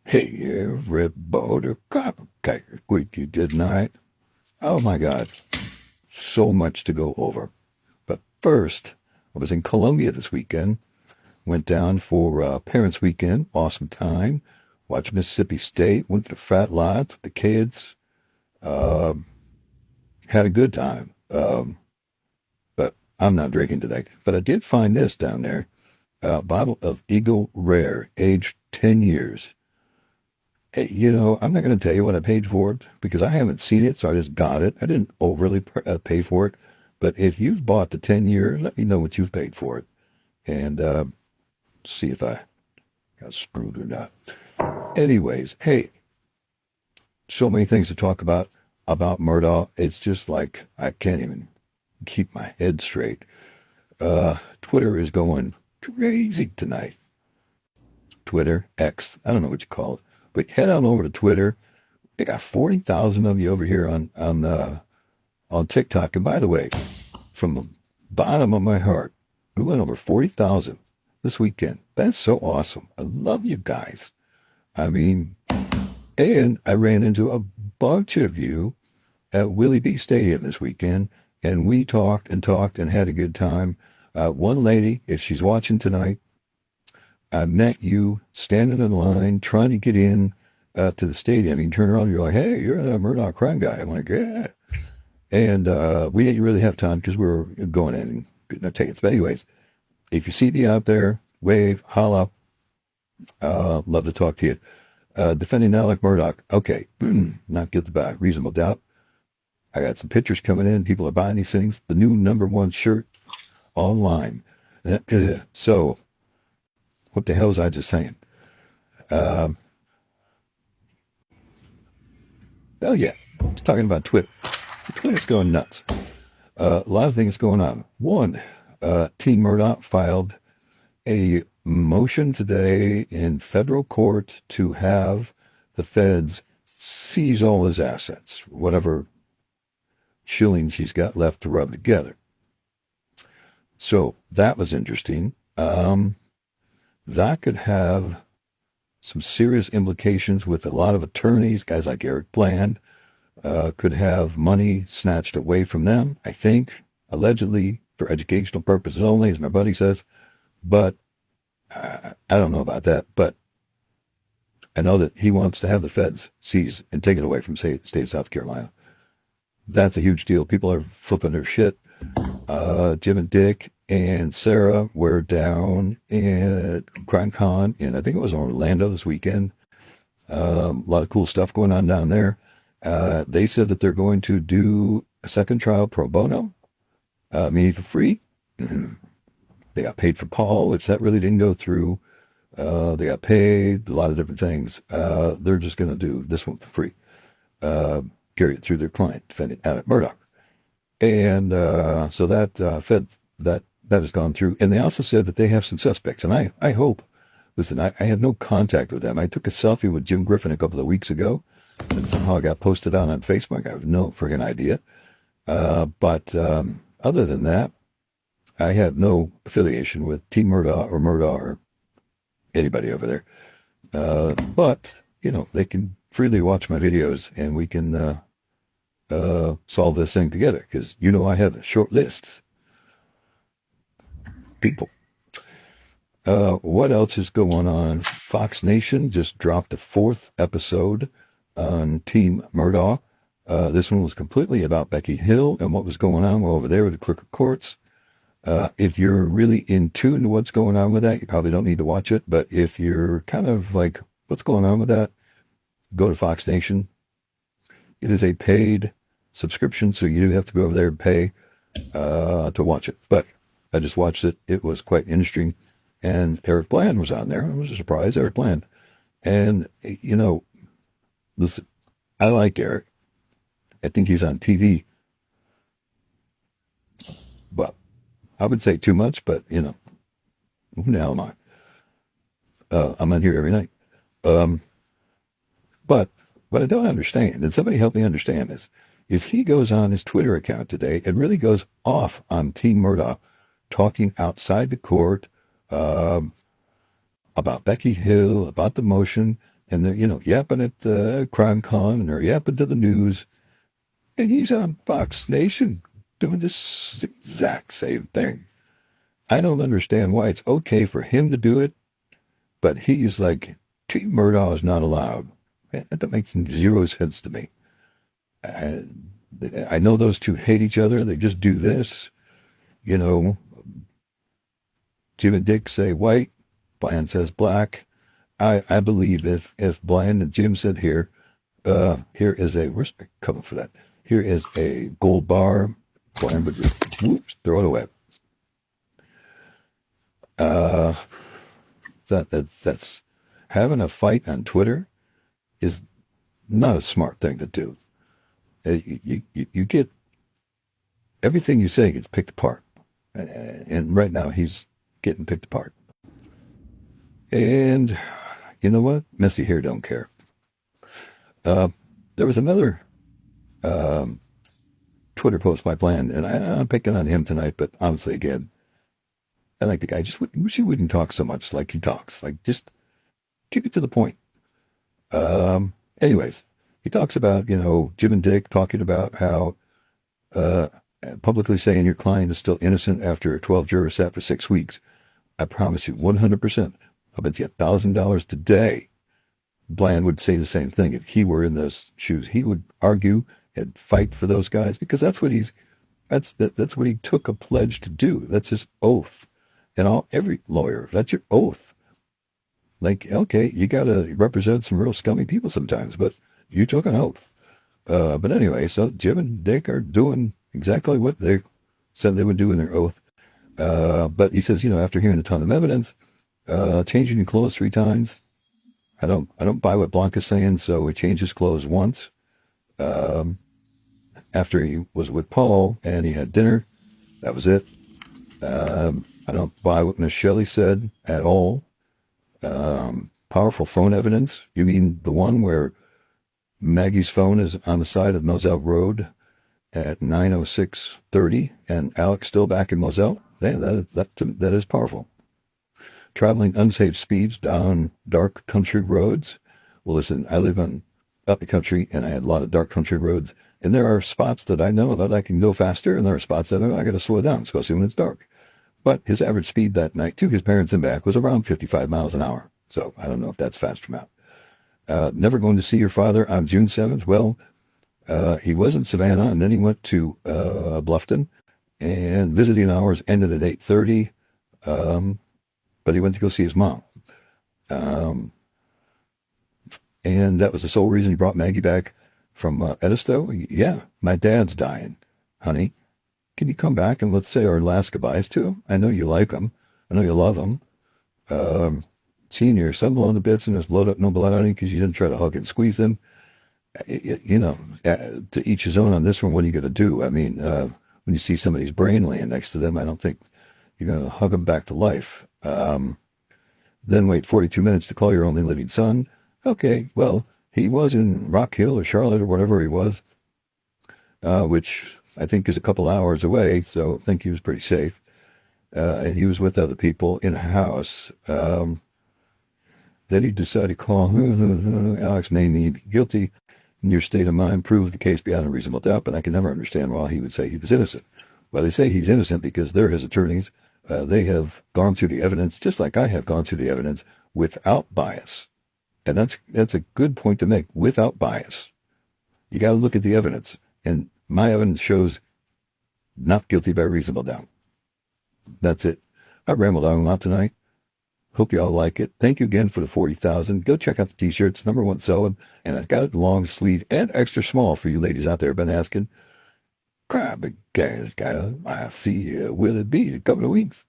Hey, everybody, copycat what you did tonight. Oh my God, so much to go over. But first, I was in Colombia this weekend. Went down for Parents' Weekend. Awesome time. Watched Mississippi State. Went to the frat lots with the kids. Had a good time. But I'm not drinking today. But I did find this down there. A bottle of Eagle Rare, aged 10 years. Hey, I'm not going to tell you what I paid for it because I haven't seen it, so I just got it. I didn't overly pay for it. But if you've bought the 10 years, let me know what you've paid for it and see if I got screwed or not. Anyways, hey, so many things to talk about Murdaugh. It's just like I can't even keep my head straight. Twitter is going crazy tonight. Twitter, X, I don't know what you call it. But head on over to Twitter. They got 40,000 of you over here on TikTok. And by the way, from the bottom of my heart, we went over 40,000 this weekend. That's so awesome. I love you guys. I mean, and I ran into a bunch of you at Willie B Stadium this weekend, and we talked and had a good time. One lady, if she's watching tonight, I met you standing in line trying to get in to the stadium. You turn around, you're like, "Hey, you're the Murdaugh crime guy." I'm like, "Yeah." And we didn't really have time because we were going in and getting our tickets. But anyways, if you see me out there, wave, holla. Love to talk to you. Defending Alex Murdaugh. Okay, not guilty by reasonable doubt. I got some pictures coming in. People are buying these things. The new #1 shirt online. So, what the hell was I just saying? Oh yeah, just talking about Twitter. Twitter's going nuts. A lot of things going on. One, Team Murdaugh filed a motion today in federal court to have the feds seize all his assets, whatever shillings he's got left to rub together. So that was interesting. That could have some serious implications with a lot of attorneys, guys like Eric Bland, could have money snatched away from them, I think, allegedly for educational purposes only, as my buddy says. But I don't know about that. But I know that he wants to have the feds seize and take it away from, say, the state of South Carolina. That's a huge deal. People are flipping their shit. Jim and Dick and Sarah were down at Crime Con, and I think it was in Orlando this weekend. A lot of cool stuff going on down there. They said that they're going to do a second trial pro bono, meaning for free. They got paid for Paul, which that really didn't go through. They got paid, a lot of different things. They're just going to do this one for free. Carry it through their client, defendant Alex Murdaugh. And so that has gone through. And they also said that they have some suspects. And I hope, listen, I have no contact with them. I took a selfie with Jim Griffin a couple of weeks ago that somehow got posted on Facebook. I have no friggin' idea. But other than that, I have no affiliation with Team Murdaugh or anybody over there. But, they can freely watch my videos and we can solve this thing together because, I have short lists. People. What else is going on? Fox Nation just dropped the 4th episode on Team Murdaugh. This one was completely about Becky Hill and what was going on over there with the clerk of courts. If you're really in tune to what's going on with that, you probably don't need to watch it. But if you're kind of like, what's going on with that? Go to Fox Nation. It is a paid subscription, so you do have to go over there and pay to watch it. But I just watched it. It was quite interesting. And Eric Bland was on there. I was surprised, Eric Bland. And, listen, I like Eric. I think he's on TV. Well, I would say too much, but, who the hell am I? I'm on here every night. But what I don't understand, and somebody help me understand this, is he goes on his Twitter account today and really goes off on Team Murdaugh, talking outside the court about Becky Hill, about the motion, and they're, yapping at Crime Con, and they're yapping to the news, and he's on Fox Nation doing this exact same thing. I don't understand why it's okay for him to do it, but he's like, Team Murdaugh is not allowed. That makes zero sense to me. I know those two hate each other. They just do this. You know, Jim and Dick say white, Bland says black. I believe if Bland and Jim said here is a, where's the cover for that? Here is a gold bar. Bland would just, whoops, throw it away. That's having a fight on Twitter is not a smart thing to do. You get everything you say gets picked apart, and right now he's getting picked apart. And you know what? Messy hair don't care. There was another Twitter post by Bland, and I'm picking on him tonight, but honestly, again, I like the guy. Just wish he wouldn't talk so much like he talks. Like, just keep it to the point. Anyways, he talks about, Jim and Dick talking about how publicly saying your client is still innocent after 12 jurors sat for 6 weeks. I promise you 100%. I'll bet you $1,000 today Bland would say the same thing. If he were in those shoes, he would argue and fight for those guys because that's what that's what he took a pledge to do. That's his oath. And every lawyer, that's your oath. Like, okay, you got to represent some real scummy people sometimes, but you took an oath. But anyway, so Jim and Dick are doing exactly what they said they would do in their oath. But he says, after hearing a ton of evidence, changing your clothes 3 times. I don't buy what Blanca's saying, so he changed his clothes once. After he was with Paul and he had dinner, that was it. I don't buy what Miss Shelley said at all. Powerful phone evidence. You mean the one where Maggie's phone is on the side of Moselle Road at 9:06:30 and Alex still back in Moselle? That is powerful. Traveling unsafe speeds down dark country roads. Well, listen, I live up the country and I had a lot of dark country roads. And there are spots that I know that I can go faster, and there are spots that I got to slow down, especially when it's dark. But his average speed that night to his parents and back was around 55 miles an hour. So I don't know if that's fast or not. Never going to see your father on June 7th. Well, he was in Savannah, and then he went to Bluffton, and visiting hours ended at 8:30. But he went to go see his mom. And that was the sole reason he brought Maggie back from Edisto. Yeah, my dad's dying, honey. Can you come back and let's say our last goodbyes to him? I know you like him. I know you love him. Seeing your son blown to bits and there's no blood on him because you didn't try to hug and squeeze him. To each his own on this one. What are you going to do? I mean, when you see somebody's brain laying next to them, I don't think you're going to hug them back to life. Then wait 42 minutes to call your only living son. Okay, well, he was in Rock Hill or Charlotte or whatever he was, which I think is a couple hours away, so I think he was pretty safe. And he was with other people in a house. Then he decided to call Alex made me guilty. In your state of mind, prove the case beyond a reasonable doubt, but I can never understand why he would say he was innocent. Well, they say he's innocent because they're his attorneys. They have gone through the evidence, just like I have gone through the evidence, without bias. And that's a good point to make, without bias. You got to look at the evidence. And my evidence shows not guilty by reasonable doubt. That's it. I rambled on a lot tonight. Hope you all like it. Thank you again for the 40,000. Go check out the t-shirts, #1 selling. And I've got it long sleeve and extra small for you ladies out there been asking. Crap, big guy. I'll see you. Will it be in a couple of weeks?